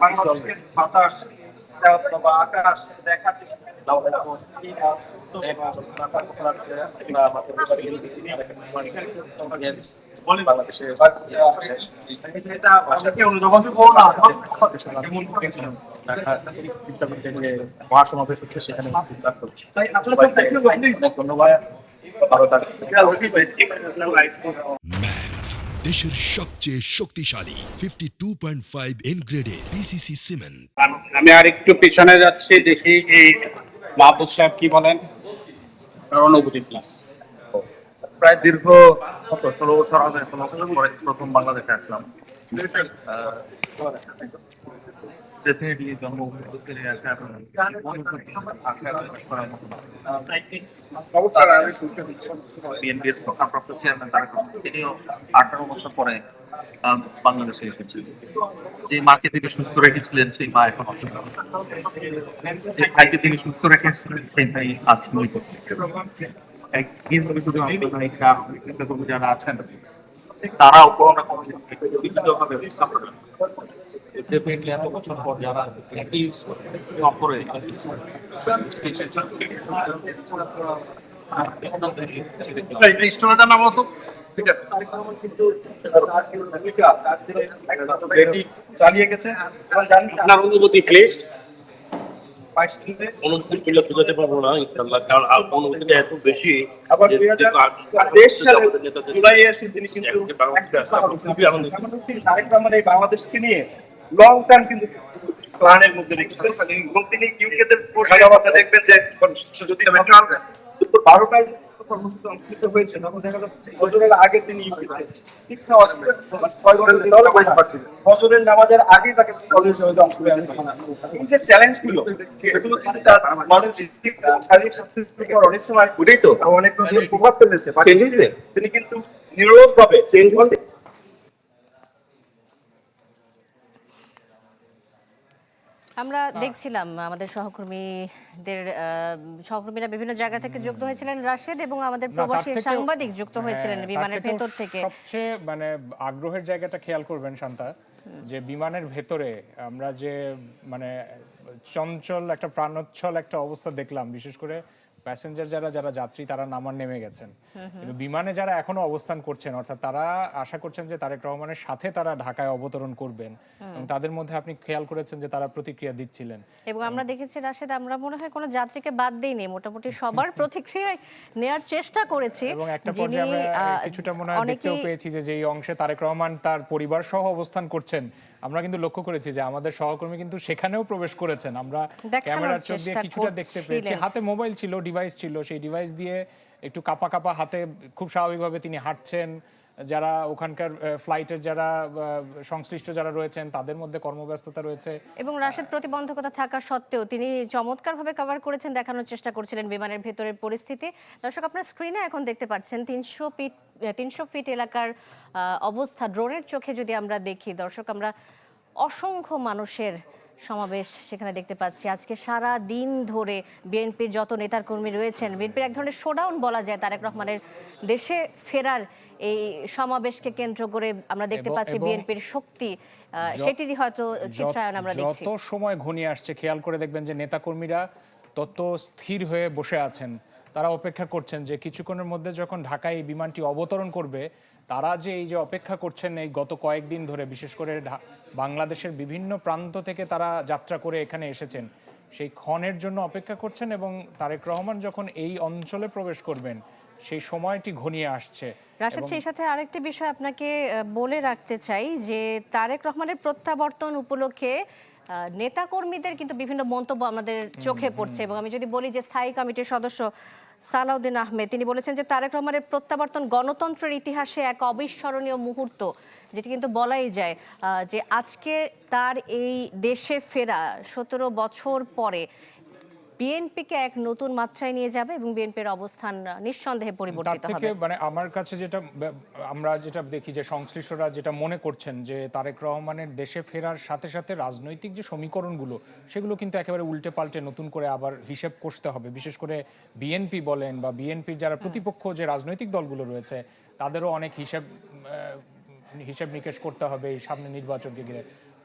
বাংলাদেশের বাতাস বা আকাশ দেখার যে বাংলাদেশের এটা অনুধাবন করো না মহাসমাবেশ হচ্ছে সেখানে ধন্যবাদ। ম্যাক্স দেশের সবচেয়ে শক্তিশালী 52.5 এন গ্রেডের পিসিসি সিমেন্ট। আমি আর একটু পিছনে যাচ্ছি, দেখি এই মাহফুজ সাহেব কি বলেন, অনুভূতি প্লাস। প্রায় দীর্ঘ 16 বছর আগে পরে প্রথম বাংলাদেশে আসলাম। ডেফিনেটলি জন্মভূমি বিএনপির ভারপ্রাপ্ত চেয়ারম্যান তারেক রহমান, তিনিও 18 বছর পরে বাংলাদেশে এসেছেন। যে মাকে তিনি সুস্থ রেখেছিলেন সেই মা এখন অসুস্থ, যে ভাইকে তিনি সুস্থ রেখেছিলেন সেই ভাই আজ নই করতে। যারা আছেন তারাও কোনো না কোনো বিভিন্নভাবে ডেফিনেটলি এত বছর পর যারা একই অপরে নাম হতো চালিয়ে গেছে। আপনার অনুভূতি প্লিজ। অনুভূতি তুলে বোঝাতে পারবো না ইনশাআল্লাহ, কারণ অনুভূতিটা এত বেশি। আবার 2023 সালে জুলাই এসে তিনি কিন্তু খুবই আনন্দিত। তারেক রহমান এই বাংলাদেশকে নিয়ে লং টার্ম কিন্তু প্ল্যানের মধ্যে রেখেছেন। তিনি ইউকেতে বসে দেখবেন যে যদি 12টায় কর্মসূচি অনুষ্ঠিত হয়েছে তখন দেখা যাচ্ছে ফজরের আগে তিনি ইউকেতে 6 আওয়ার্স 6 ঘন্টা ফজরের নামাজের আগেই তাকে কলেজে অংশগ্রহণ এই যে চ্যালেঞ্জগুলো এগুলো কিন্তু তার মানসিক শারীরিক স্বাস্থ্যের উপর অনেক সময় ঘটেই তো অনেক প্রভাব ফেলেছে। তিনি কিন্তু নিরলসভাবে চেঞ্জ হচ্ছে। আমরা দেখছিলাম আমাদের সহকর্মীরা বিভিন্ন জায়গা থেকে যুক্ত হয়েছিলেন রাশেদ, এবং আমাদের প্রবাসী সাংবাদিক যুক্ত হয়েছিলেন বিমানের ভেতর থেকে। সবচেয়ে আগ্রহের জায়গাটা খেয়াল করবেন শান্তা, যে বিমানের ভেতরে আমরা যে চঞ্চল একটা প্রাণোচ্ছল একটা অবস্থা দেখলাম। বিশেষ করে প্যাসেঞ্জার যারা যাত্রী তারা নামার নেমে গেছেন, কিন্তু বিমানে যারা এখনো অবস্থান করছেন, অর্থাৎ তারা আশা করছেন যে তারেক রহমানের সাথে তারা ঢাকায় অবতরণ করবেন, এবং তাদের মধ্যে আপনি খেয়াল করেছেন যে তারা প্রতিক্রিয়া দিচ্ছিলেন। এবং আমরা দেখেছি রাশেদ, আমরা মনে হয় কোনো যাত্রীকে বাদ দেইনি, মোটামুটি সবার প্রতিক্রিয়া নেওয়ার চেষ্টা করেছি। এবং একটা পর্যায়ে আমরা কিছুটা মনে হয় দেখতেও পেয়েছি যে এই অংশে তারেক রহমান তার পরিবার সহ অবস্থান করছেন, আমরা কিন্তু লক্ষ্য করেছি যে আমাদের সহকর্মী কিন্তু সেখানেও প্রবেশ করেছেন। আমরা ক্যামেরার চোখ দিয়ে কিছুটা দেখতে পেয়েছি, হাতে মোবাইল ছিল, ডিভাইস ছিল, সেই ডিভাইস দিয়ে একটু কাপা হাতে খুব স্বাভাবিকভাবে তিনি হাঁটছেন। যারা ওখানকার ফ্লাইটের যারা সংশ্লিষ্ট যারা রয়েছেন তাদের মধ্যে কর্মব্যস্ততা রয়েছে। এবং রাশেদ প্রতিবন্ধকতা থাকা সত্ত্বেও তিনি চমৎকারভাবে কভার করেছেন, দেখানোর চেষ্টা করছিলেন বিমানের ভেতরের পরিস্থিতি। দর্শক, আপনার স্ক্রিনে এখন দেখতে পাচ্ছেন 300 ফিট এলাকার অবস্থা। ড্রোনের চোখে যদি আমরা দেখি দর্শক, আমরা অসংখ্য মানুষের সমাবেশ সেখানে দেখতে পাচ্ছি। আজকে সারা দিন ধরে বিএনপির যত নেতার কর্মী রয়েছেন, বিএনপির এক ধরনের শোডাউন বলা যায় তারেক রহমানের দেশে ফেরার এই সমাবেশকে কেন্দ্র করে আমরা দেখতে পাচ্ছি বিএনপির শক্তি, সেটিরই হয়তো চিত্রায়ন আমরা দেখছি। যত সময় ঘনিয়ে আসছে খেয়াল করে দেখবেন যে নেতাকর্মীরা তত স্থির হয়ে বসে আছেন। তারা অপেক্ষা করছেন যে কিছুক্ষণের মধ্যে যখন ঢাকায় এই বিমানটি অবতরণ করবে, তারা যে এই যে অপেক্ষা করছেন এই গত কয়েকদিন ধরে, বিশেষ করে বাংলাদেশের বিভিন্ন প্রান্ত থেকে তারা যাত্রা করে এখানে এসেছেন, সেই ক্ষণের জন্য অপেক্ষা করছেন। এবং তারেক রহমান যখন এই অঞ্চলে প্রবেশ করবেন সেই সময়টি ঘনিয়ে আসছে। রাশেদ, সেই সাথে আরেকটি বিষয় আপনাকে বলে রাখতে চাই যে তারেক রহমানের প্রত্যাবর্তন উপলক্ষে নেতাকর্মীদের কিন্তু বিভিন্ন মন্তব্য আমাদের চোখে পড়ছে। এবং আমি যদি বলি যে স্থায়ী কমিটির সদস্য সালাউদ্দিন আহমেদ, তিনি বলেছেন যে তারেক রহমানের প্রত্যাবর্তন গণতন্ত্রের ইতিহাসে এক অবিস্মরণীয় মুহূর্ত, যেটি কিন্তু বলাই যায় যে আজকে তার এই দেশে ফেরা 17 বছর পরে বিএনপিকে এক নতুন মাত্রায় নিয়ে যাবে এবং বিএনপির অবস্থান নিঃসন্দেহে পরিবর্তিত হবে। তার থেকে আমার কাছে আমরা যেটা দেখি যে সংশ্লিষ্টরা যেটা মনে করছেন যে তারেক রহমানের দেশে ফেরার সাথে সাথে রাজনৈতিক যে সমীকরণগুলো সেগুলো কিন্তু একেবারে উল্টে পাল্টে নতুন করে আবার হিসেব কষতে হবে। বিশেষ করে বিএনপি বলেন বা বিএনপির যারা প্রতিপক্ষ যে রাজনৈতিক দলগুলো রয়েছে তাদেরও অনেক হিসেব নিকেশ করতে হবে এই সামনে নির্বাচনকে ঘিরে।